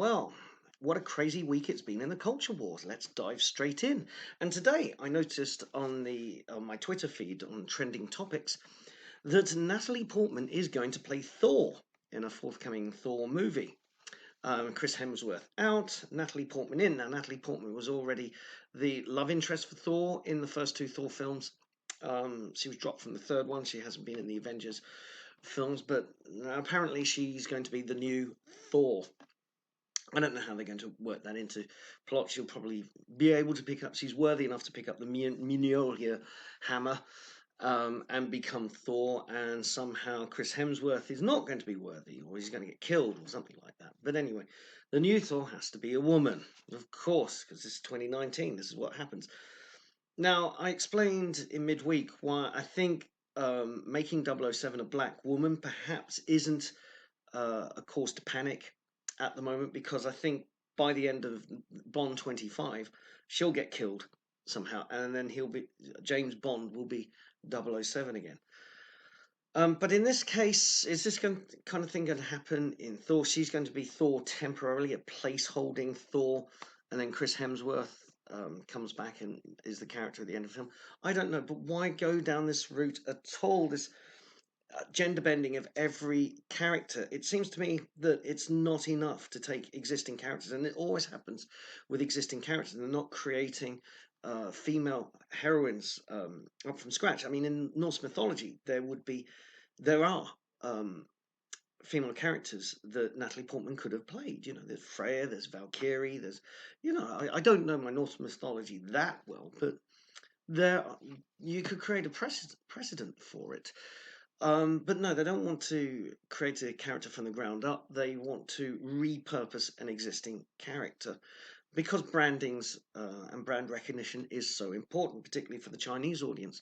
Well, what a crazy week it's been in the culture wars. Let's dive straight in. And today I noticed on my Twitter feed on trending topics that Natalie Portman is going to play Thor in a forthcoming Thor movie. Chris Hemsworth out, Natalie Portman in. Now, Natalie Portman was already the love interest for Thor in the first two Thor films. She was dropped from the third one. She hasn't been in the Avengers films, but apparently she's going to be the new Thor. I don't know how they're going to work that into plot. She'll probably be able to pick up. She's worthy enough to pick up the Mjolnir hammer and become Thor. And somehow Chris Hemsworth is not going to be worthy, or he's going to get killed, or something like that. But anyway, the new Thor has to be a woman, of course, because this is 2019. This is what happens. Now, I explained in midweek why I think making 007 a black woman perhaps isn't a cause to panic at the moment, because I think by the end of Bond 25, she'll get killed somehow, and then James Bond will be 007 again. But in this case, is this kind of thing going to happen in Thor? She's going to be Thor temporarily, a placeholding Thor, and then Chris Hemsworth comes back and is the character at the end of the film. I don't know, but why go down this route at all? This gender bending of every character. It seems to me that it's not enough to take existing characters, and it always happens with existing characters. They're not creating female heroines up from scratch. I mean, in Norse mythology, there are female characters that Natalie Portman could have played. You know, there's Freya, there's Valkyrie, I don't know my Norse mythology that well, but there you could create a precedent for it. But no, they don't want to create a character from the ground up. They want to repurpose an existing character because brandings and brand recognition is so important, particularly for the Chinese audience.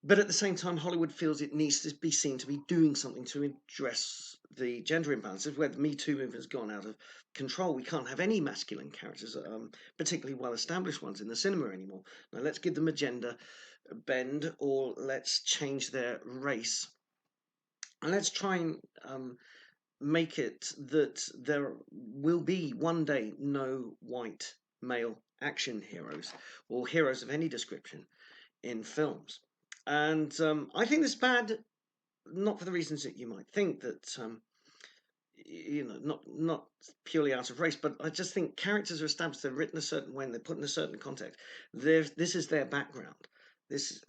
But at the same time, Hollywood feels it needs to be seen to be doing something to address the gender imbalances, where the Me Too movement has gone out of control. We can't have any masculine characters, particularly well-established ones, in the cinema anymore. Now let's give them a gender bend, or let's change their race, and let's try and make it that there will be one day no white male action heroes or heroes of any description in films. And I think this is bad, not for the reasons that you might think, that not purely out of race, but I just think characters are established. They're written a certain way, and they're put in a certain context. This is their background. This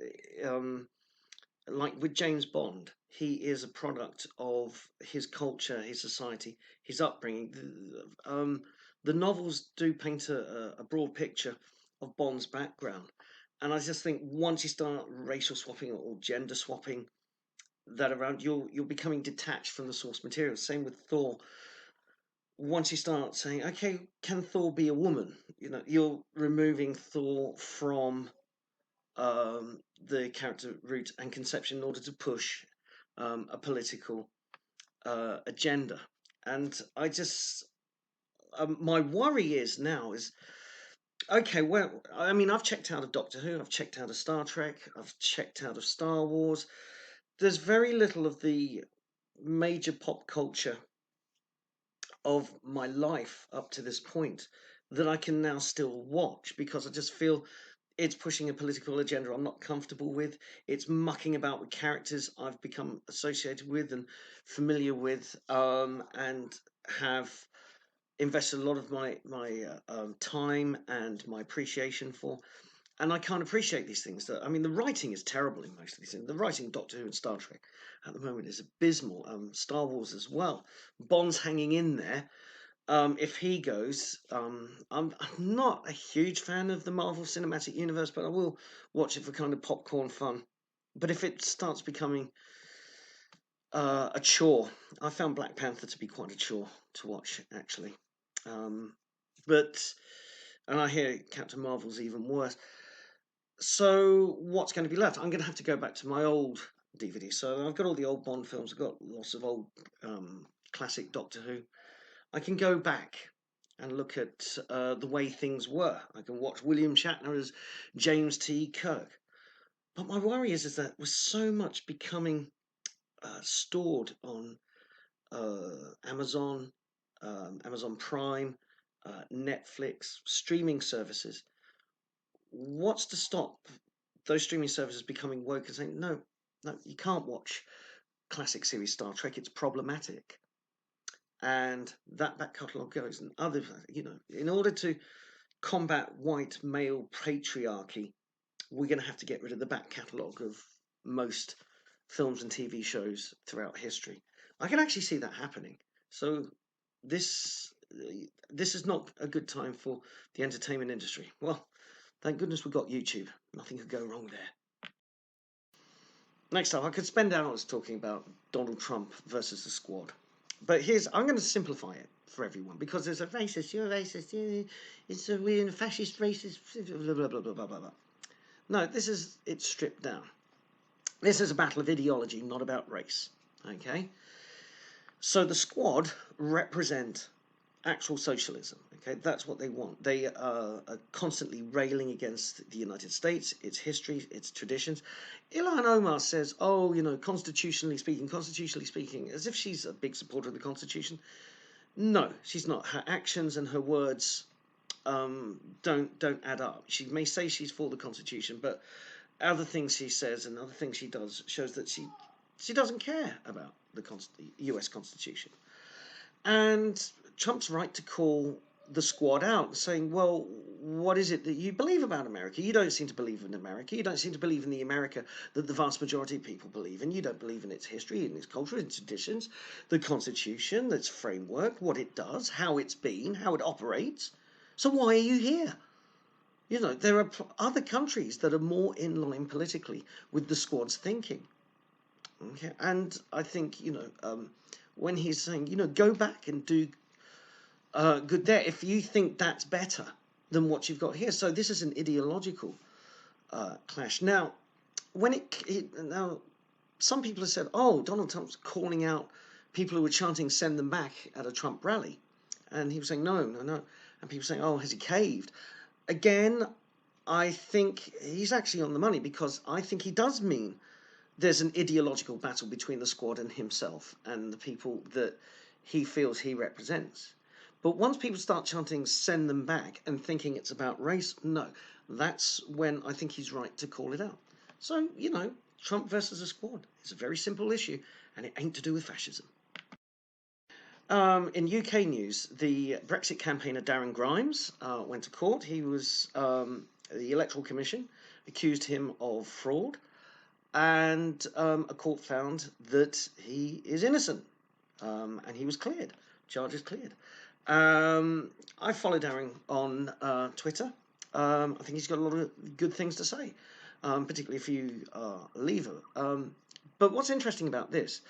like with James Bond, he is a product of his culture, his society, his upbringing. The novels do paint a broad picture of Bond's background, and I just think once you start racial swapping or gender swapping that around, you're becoming detached from the source material. Same with Thor. Once you start saying, okay, can Thor be a woman? You're removing Thor from the character route and conception in order to push a political agenda. And my worry is now is, okay, well, I mean, I've checked out of Doctor Who, I've checked out of Star Trek, I've checked out of Star Wars. There's very little of the major pop culture of my life up to this point that I can now still watch, because I just feel it's pushing a political agenda I'm not comfortable with. It's mucking about with characters I've become associated with and familiar with, and have invested a lot of my time and my appreciation for. And I can't appreciate these things. I mean, the writing is terrible in most of these things. The writing in Doctor Who and Star Trek at the moment is abysmal. Star Wars as well. Bond's hanging in there. If he goes, I'm not a huge fan of the Marvel Cinematic Universe, but I will watch it for kind of popcorn fun. But if it starts becoming a chore, I found Black Panther to be quite a chore to watch, actually. And I hear Captain Marvel's even worse. So what's going to be left? I'm going to have to go back to my old DVD. So I've got all the old Bond films. I've got lots of old classic Doctor Who. I can go back and look at the way things were. I can watch William Shatner as James T. Kirk. But my worry is that with so much becoming stored on Amazon Amazon Prime, Netflix, streaming services. What's to stop those streaming services becoming woke and saying, no, no, you can't watch classic series Star Trek, it's problematic. And that back catalogue goes, and other, in order to combat white male patriarchy, we're going to have to get rid of the back catalogue of most films and TV shows throughout history. I can actually see that happening. So this this is not a good time for the entertainment industry. Well, thank goodness we got YouTube. Nothing could go wrong there. Next up, I could spend hours talking about Donald Trump versus the Squad, but I'm going to simplify it for everyone because there's a racist, you're a racist, we're a fascist, racist, blah blah blah blah blah blah. No, it's stripped down. This is a battle of ideology, not about race. Okay, so the Squad represent actual socialism. Okay, that's what they want. They are constantly railing against the United States, its history, its traditions. Ilhan Omar says, "Oh, constitutionally speaking," as if she's a big supporter of the Constitution. No, she's not. Her actions and her words don't add up. She may say she's for the Constitution, but other things she says and other things she does shows that she doesn't care about the U.S. Constitution. And Trump's right to call the Squad out, saying, well, what is it that you believe about America? You don't seem to believe in America. You don't seem to believe in the America that the vast majority of people believe in. You don't believe in its history, in its culture, its traditions, the Constitution, its framework, what it does, how it's been, how it operates. So why are you here? There are other countries that are more in line politically with the Squad's thinking. Okay, and I think, when he's saying, go back and do good there, if you think that's better than what you've got here. So this is an ideological clash. Now, now, some people have said, oh, Donald Trump's calling out people who were chanting "send them back" at a Trump rally. And he was saying, no, no, no. And people saying, oh, has he caved? Again, I think he's actually on the money, because I think he does mean there's an ideological battle between the Squad and himself and the people that he feels he represents. But once people start chanting "send them back" and thinking it's about race, no, that's when I think he's right to call it out. So, Trump versus the Squad. It's a very simple issue, and it ain't to do with fascism. In UK news, the Brexit campaigner Darren Grimes went to court. He was, the Electoral Commission accused him of fraud, and a court found that he is innocent, and he was cleared, charges cleared. I follow Darren on Twitter. I think he's got a lot of good things to say, particularly if you are a leaver. But what's interesting about this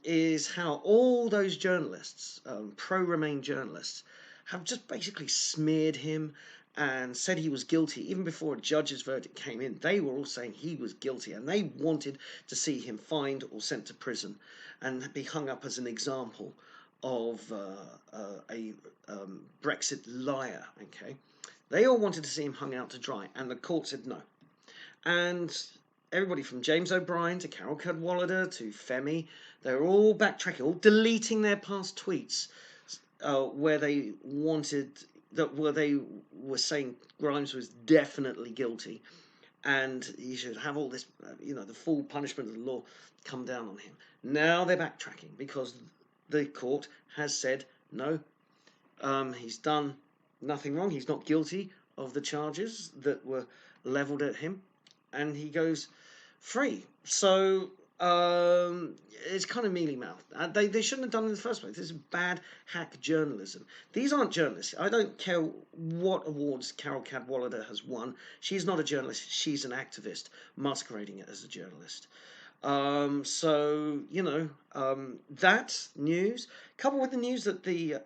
is how all those journalists, pro-Remain journalists, have just basically smeared him and said he was guilty. Even before a judge's verdict came in, they were all saying he was guilty, and they wanted to see him fined or sent to prison and be hung up as an example of a Brexit liar. Okay, they all wanted to see him hung out to dry, and the court said no. And everybody from James O'Brien to Carol Cadwallader to Femi, they're all backtracking, all deleting their past tweets where they were saying Grimes was definitely guilty and he should have all this, the full punishment of the law come down on him. Now they're backtracking because the court has said no, he's done nothing wrong. He's not guilty of the charges that were leveled at him, and he goes free. So it's kind of mealy-mouthed. They shouldn't have done it in the first place. This is bad hack journalism. These aren't journalists. I don't care what awards Carol Cadwallader has won. She's not a journalist. She's an activist masquerading it as a journalist. That news, coupled with the news that the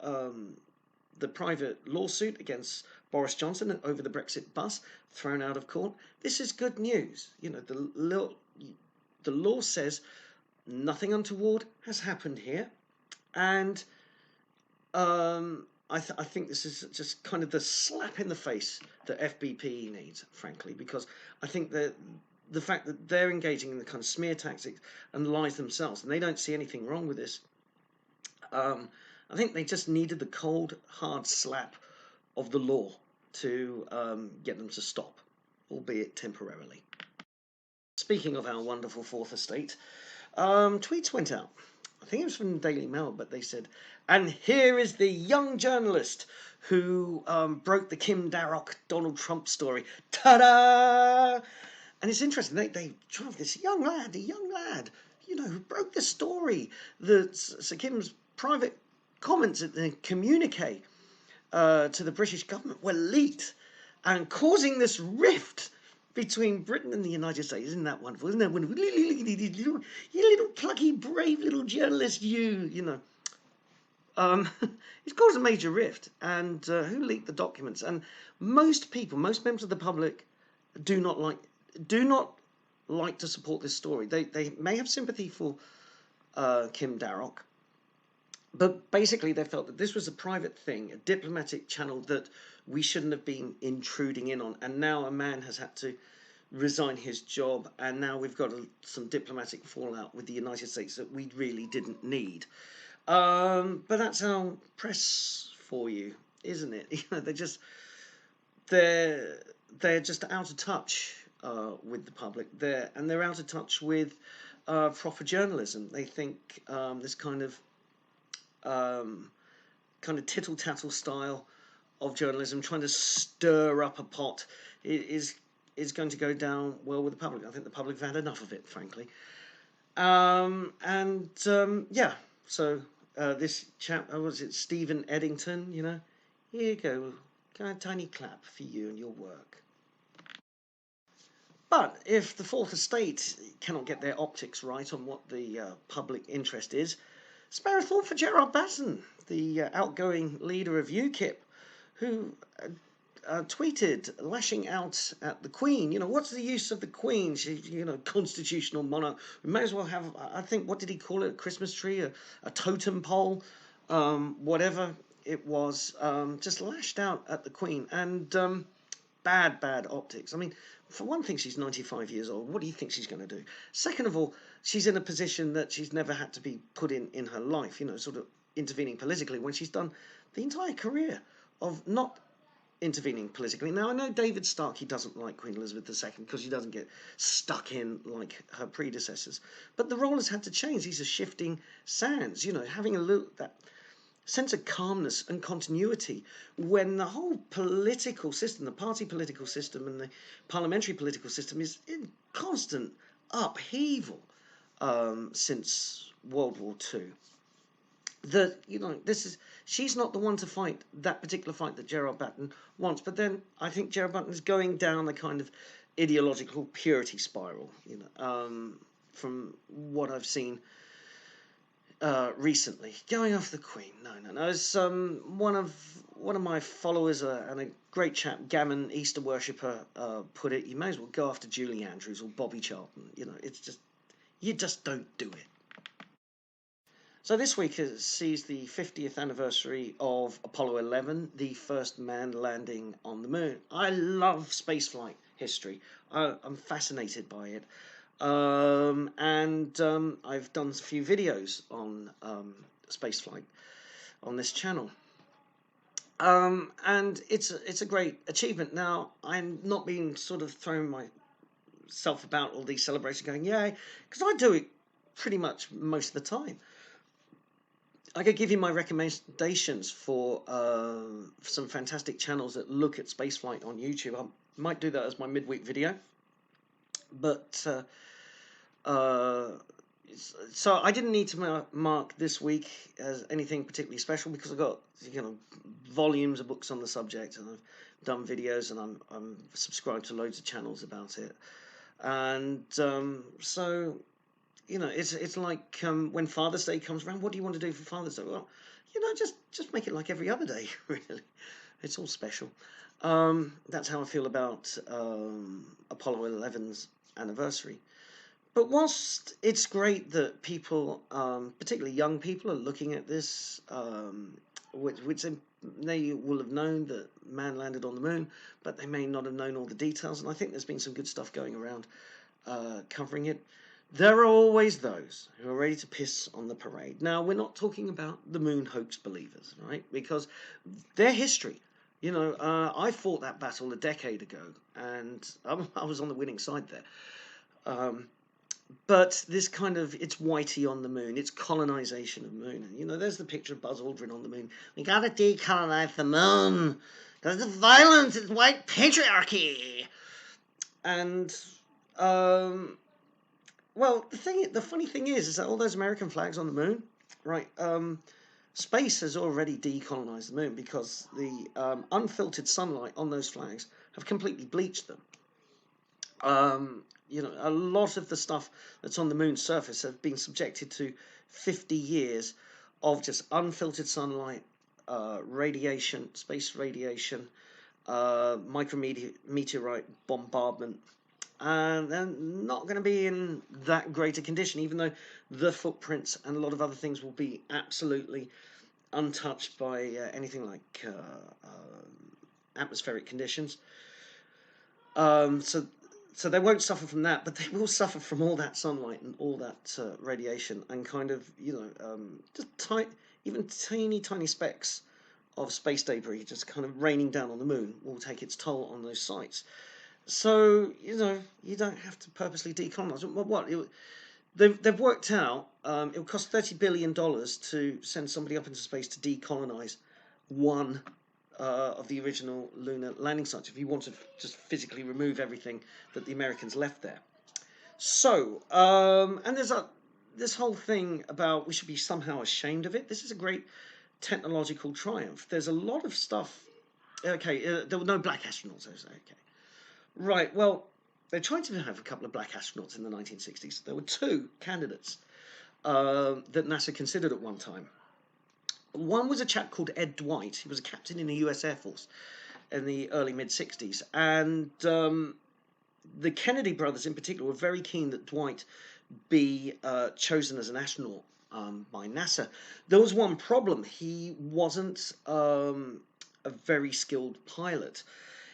private lawsuit against Boris Johnson over the Brexit bus thrown out of court, this is good news. The law says nothing untoward has happened here, and I think this is just kind of the slap in the face that FBPE needs, frankly, because I think that the fact that they're engaging in the kind of smear tactics and lies themselves, and they don't see anything wrong with this, I think they just needed the cold, hard slap of the law to get them to stop, albeit temporarily. Speaking of our wonderful fourth estate, tweets went out. I think it was from the Daily Mail, but they said, and here is the young journalist who broke the Kim Darroch Donald Trump story. Ta-da! And it's interesting, they drive this young lad, who broke the story that Sir Kim's private comments at the communique to the British government were leaked and causing this rift between Britain and the United States. Isn't that wonderful? Isn't that wonderful? You little plucky, brave little journalist, you know. It's caused a major rift. And who leaked the documents? And most members of the public do not like to support this story. They may have sympathy for Kim Darroch, but basically they felt that this was a private thing, a diplomatic channel that we shouldn't have been intruding in on. And now a man has had to resign his job, and now we've got some diplomatic fallout with the United States that we really didn't need. But that's our press for you, isn't it? You know, they're just out of touch with the public. They're out of touch with proper journalism. They think this kind of tittle tattle style of journalism, trying to stir up a pot, is going to go down well with the public. I think the public have had enough of it, frankly. So this chap, was it Stephen Eddington? You know, here you go, a tiny clap for you and your work. But if the Fourth Estate cannot get their optics right on what the public interest is, spare a thought for Gerard Batten, the outgoing leader of UKIP, who tweeted lashing out at the Queen. You know, what's the use of the Queen? She's, constitutional monarch. We may as well have, I think, what did he call it? A Christmas tree, a totem pole, whatever it was. Just lashed out at the Queen, and bad optics. I mean, for one thing, she's 95 years old. What do you think she's going to do? Second of all, she's in a position that she's never had to be put in her life, sort of intervening politically, when she's done the entire career of not intervening politically. Now, I know David Starkey doesn't like Queen Elizabeth II because she doesn't get stuck in like her predecessors. But the role has had to change. These are shifting sands, having a look that sense of calmness and continuity when the whole political system, the party political system and the parliamentary political system, is in constant upheaval since World War II. That, she's not the one to fight that particular fight that Gerard Batten wants. But then I think Gerard Batten is going down the kind of ideological purity spiral, from what I've seen recently. Going off the Queen, no. As one of my followers and a great chap, Gammon Easter worshipper, put it, you may as well go after Julie Andrews or Bobby Charlton. It's just, you just don't do it. So this week sees the 50th anniversary of Apollo 11, the first man landing on the moon. I love spaceflight history. I'm fascinated by it. I've done a few videos on spaceflight on this channel. And it's a great achievement. Now, I'm not being sort of throwing myself about all these celebrations going, yay, because I do it pretty much most of the time. I could give you my recommendations for some fantastic channels that look at spaceflight on YouTube. I might do that as my midweek video. But so I didn't need to mark this week as anything particularly special because I've got volumes of books on the subject, and I've done videos, and I'm subscribed to loads of channels about it. And so, it's like when Father's Day comes around, what do you want to do for Father's Day? Well, just make it like every other day, really. It's all special. That's how I feel about Apollo 11's anniversary. But whilst it's great that people, particularly young people, are looking at this, which they will have known that man landed on the moon, but they may not have known all the details. And I think there's been some good stuff going around covering it. There are always those who are ready to piss on the parade. Now, we're not talking about the moon hoax believers, right? Because their history, I fought that battle a decade ago, and I was on the winning side there. Um, but this kind of, it's Whitey on the moon, it's colonization of the moon. And, there's the picture of Buzz Aldrin on the moon. We gotta decolonize the moon because it's violence, it's white patriarchy. And well, the funny thing is that all those American flags on the moon, right? Space has already decolonized the moon because the unfiltered sunlight on those flags have completely bleached them. A lot of the stuff that's on the moon's surface have been subjected to 50 years of just unfiltered sunlight, radiation, space radiation, micrometeorite bombardment, and they're not going to be in that great a condition, even though the footprints and a lot of other things will be absolutely untouched by anything like atmospheric conditions. So they won't suffer from that, but they will suffer from all that sunlight and all that radiation, and kind of just even tiny specks of space debris just kind of raining down on the moon will take its toll on those sites. So, you don't have to purposely decolonize. They've worked out it would cost $30 billion to send somebody up into space to decolonize one of the original lunar landing sites, if you want to just physically remove everything that the Americans left there. So, and there's this whole thing about we should be somehow ashamed of it. This is a great technological triumph. There's a lot of stuff. Okay, there were no black astronauts. Okay. Right, well, they tried to have a couple of black astronauts in the 1960s. There were two candidates that NASA considered at one time. One was a chap called Ed Dwight. He was a captain in the US Air Force in the early mid-60s. And the Kennedy brothers in particular were very keen that Dwight be chosen as an astronaut by NASA. There was one problem. He wasn't a very skilled pilot.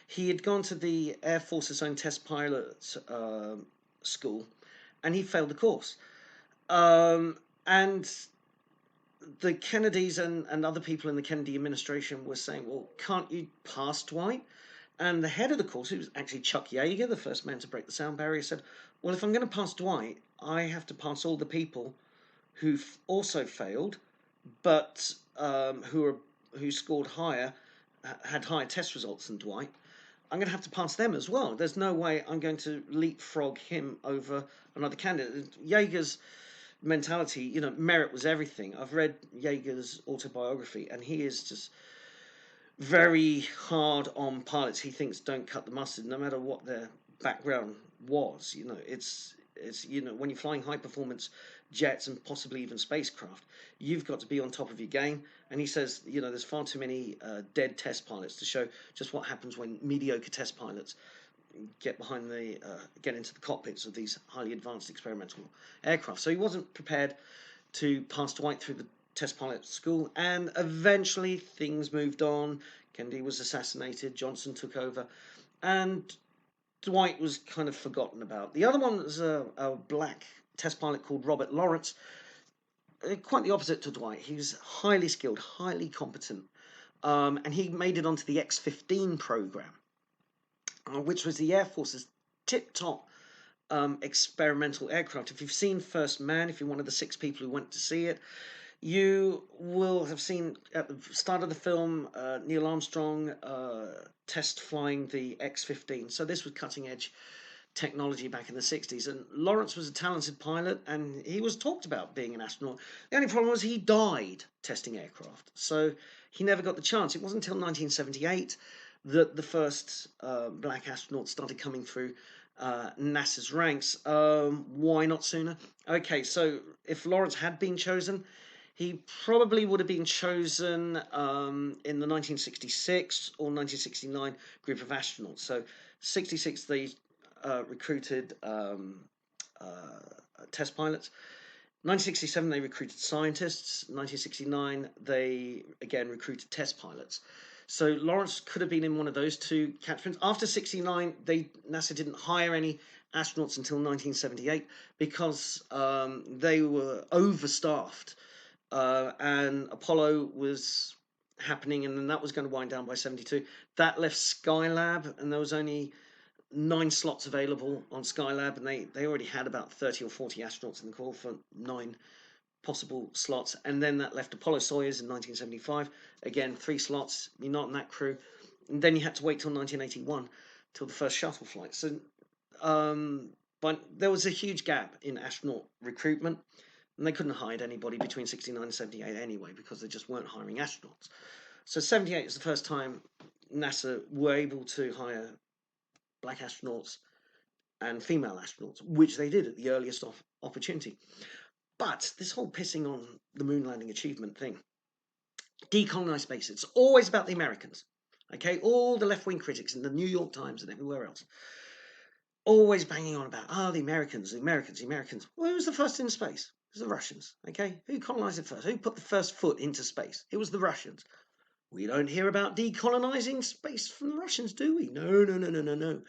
He had gone to the Air Force's own test pilot school, and he failed the course. And the Kennedys and other people in the Kennedy administration were saying, well, can't you pass Dwight? And the head of the course, who was actually Chuck Yeager, the first man to break the sound barrier, said, well, if I'm going to pass Dwight, I have to pass all the people who've also failed, but who scored higher, had higher test results than Dwight. I'm going to have to pass them as well. There's no way I'm going to leapfrog him over another candidate. Yeager's mentality, merit was everything. I've read Yeager's autobiography, and he is just very hard on pilots. He thinks don't cut the mustard, no matter what their background was. It's when you're flying high performance jets and possibly even spacecraft, you've got to be on top of your game. And he says, there's far too many dead test pilots to show just what happens when mediocre test pilots get into the cockpits of these highly advanced experimental aircraft. So he wasn't prepared to pass Dwight through the test pilot school, and eventually things moved on. Kennedy was assassinated, Johnson took over, and Dwight was kind of forgotten about. The other one was a black test pilot called Robert Lawrence, quite the opposite to Dwight. He was highly skilled, highly competent, and he made it onto the X-15 program, which was the Air Force's tip-top experimental aircraft. If you've seen First Man, if you're one of the 6 people who went to see it, you will have seen at the start of the film Neil Armstrong test flying the X-15. So this was cutting-edge technology back in the 60s. And Lawrence was a talented pilot, and he was talked about being an astronaut. The only problem was he died testing aircraft. So he never got the chance. It wasn't until 1978 that the first black astronauts started coming through NASA's ranks. Why not sooner? Okay, so if Lawrence had been chosen, he probably would have been chosen in the 1966 or 1969 group of astronauts. So 66, they recruited test pilots. 1967, they recruited scientists. 1969, they again recruited test pilots. So Lawrence could have been in one of those two categories. After 69, NASA didn't hire any astronauts until 1978 because they were overstaffed, and Apollo was happening, and then that was going to wind down by 72. That left Skylab, and there was only 9 slots available on Skylab, and they already had about 30 or 40 astronauts in the call for 9 possible slots. And then that left Apollo Soyuz in 1975. Again, 3 slots. You're not in that crew. And then you had to wait till 1981 till the first shuttle flight. So, but there was a huge gap in astronaut recruitment, and they couldn't hire anybody between 69 and 78 anyway because they just weren't hiring astronauts. So 78 is the first time NASA were able to hire black astronauts and female astronauts, which they did at the earliest opportunity. But this whole pissing on the moon landing achievement thing, decolonize space, it's always about the Americans. Okay, all the left-wing critics in the New York Times and everywhere else, always banging on about, the Americans, the Americans, the Americans. Well, who was the first in space? It was the Russians. Okay, who colonized it first? Who put the first foot into space? It was the Russians. We don't hear about decolonizing space from the Russians, do we? No, no, no, no, no, no.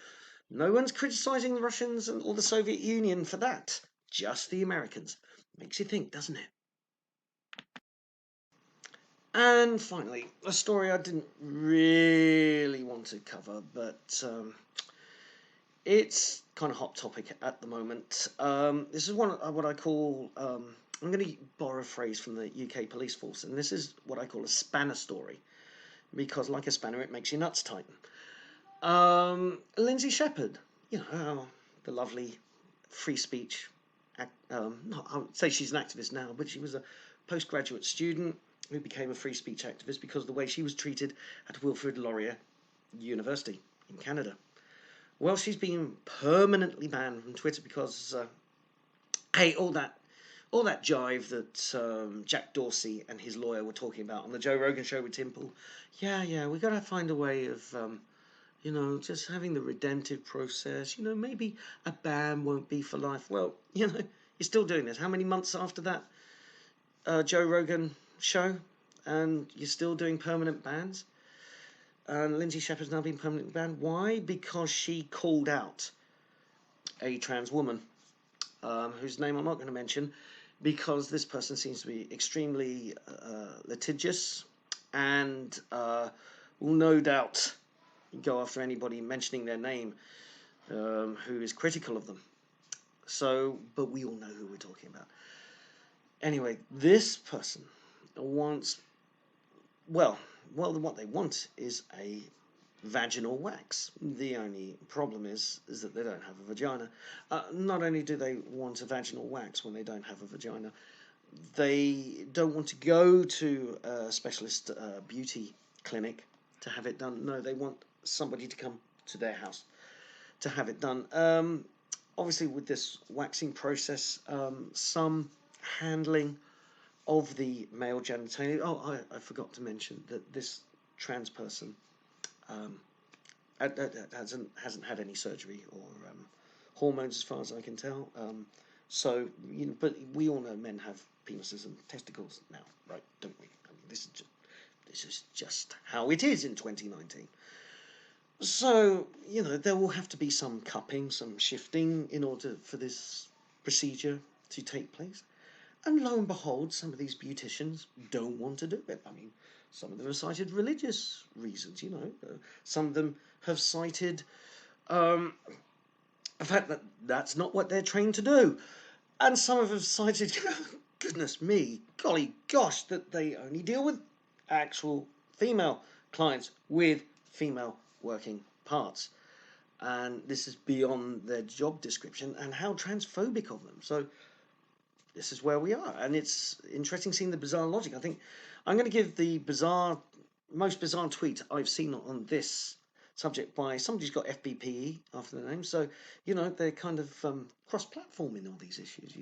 No one's criticizing the Russians or the Soviet Union for that. Just the Americans. Makes you think, doesn't it? And finally, a story I didn't really want to cover, but it's kind of hot topic at the moment. This is what I call, I'm going to borrow a phrase from the UK police force, and this is what I call a spanner story, because like a spanner, it makes your nuts tighten. Lindsey Shepherd, the lovely free speech, no, I would say she's an activist now, but she was a postgraduate student who became a free speech activist because of the way she was treated at Wilfrid Laurier University in Canada. Well, she's been permanently banned from Twitter because, hey, all that jive that Jack Dorsey and his lawyer were talking about on the Joe Rogan show with Tim Pool. Yeah, we got to find a way of, just having the redemptive process. Maybe a ban won't be for life. Well, you're still doing this. How many months after that Joe Rogan show, and you're still doing permanent bans? And Lindsey Shepherd's now been permanently banned. Why? Because she called out a trans woman, whose name I'm not going to mention, because this person seems to be extremely litigious and will no doubt go after anybody mentioning their name who is critical of them. So, but we all know who we're talking about. Anyway, this person wants, well, what they want is a vaginal wax. The only problem is that they don't have a vagina. Not only do they want a vaginal wax when they don't have a vagina, they don't want to go to a specialist beauty clinic to have it done. No, they want somebody to come to their house to have it done. Obviously, with this waxing process, some handling of the male genitalia. Oh, I forgot to mention that this trans person hasn't had any surgery or hormones, as far as I can tell. So, but we all know men have penises and testicles now, right? Don't we? I mean, this is just how it is in 2019. So, there will have to be some cupping, some shifting in order for this procedure to take place. And lo and behold, some of these beauticians don't want to do it. I mean, some of them have cited religious reasons, Some of them have cited the fact that that's not what they're trained to do. And some of them have cited, goodness me, golly gosh, that they only deal with actual female clients with female working parts. And this is beyond their job description, and how transphobic of them. So this is where we are, and it's interesting seeing the bizarre logic. I think I'm going to give the most bizarre tweet I've seen on this subject by somebody who's got FBPE after their name. So, they're kind of cross-platforming all these issues,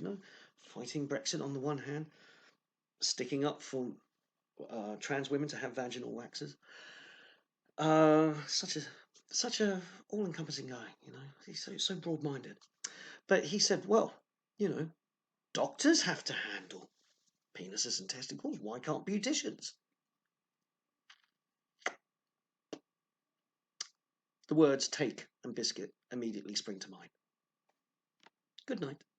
fighting Brexit on the one hand, sticking up for trans women to have vaginal waxes. Such a all-encompassing guy, He's so broad-minded. But he said, well, doctors have to handle penises and testicles. Why can't beauticians? The words take and biscuit immediately spring to mind. Good night.